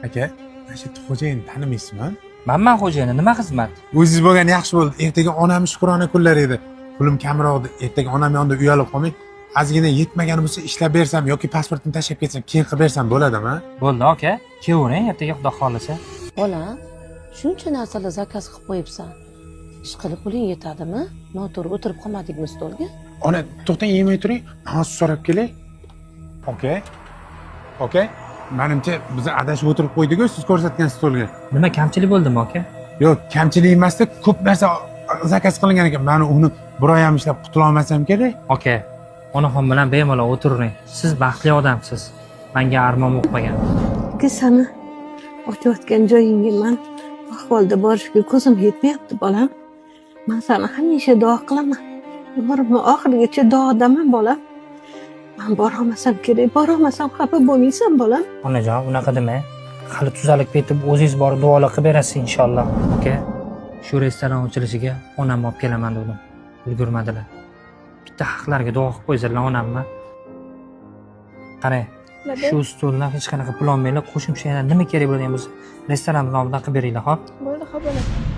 Aka, mana shu xo'jayinni tanimaysizmi? Manman xo'jayini, nima xizmat? O'zingiz bo'lgani yaxshi bo'ldi. Ertaga onamni shukrona kunlari edi. Pulim kamroq edi. Ertaga onam yonida uyalib qolmay, ozgina yetmagani bo'lsa ishlab bersam yoki pasportini tashlab ketsam, keyin qilib bersam bo'ladimi? Bo'ldi, aka. Kelavering, ertaga Xudo xolasa. Bolam, shuncha narsalar zakaz qilib qo'yibsan. Ishqilib puling yetadimi? Noto'g'ri o'tirib qolmadingmi stolga? Ona, to'xtang, yemay turing. Hozir so'rab kelay. Okay. Okay. Menimcha biz adashib o'tirib qo'ydik-ku siz ko'rsatgan stolga. Nima kamchilik bo'ldimi, aka? Yo'q, kamchilik emasda ko'p narsa zakaz qilingan ekan. Men uni bir oy ham ishlab qutula olmasam kerak. Aka, onaxon bilan bemalol o'tiring. Siz baxtli odamsiz. Menga armon o'qimagan. Sani ochayotgan joyingga man ahvolda borishga ko'zim yetmayapti bolam. Men seni hamisha duo qilaman. Umrimni oxirigacha duodaman bolam. Men borolmasam kerak, borolmasam xafa bo'lmaysan bolam. Onajon, unaqa demang. Hali tuzalib ketib, o'zingiz borib duolar qilib berasiz inshaalloh. Aka, shu restoran ochilishiga onam olib kelaman dedim. Ulgurmadilar. Bitta haqlarga duo qilib qo'yinglar onamni. Qarang, shu stoldan hech qanaqa pul olmanglar, qo'shimcha yana nima kerak bo'lgan bo'lsa, restoran nomidan qilib beringlar, xo'p? Bo'ldi, xo'p, bo'ladi.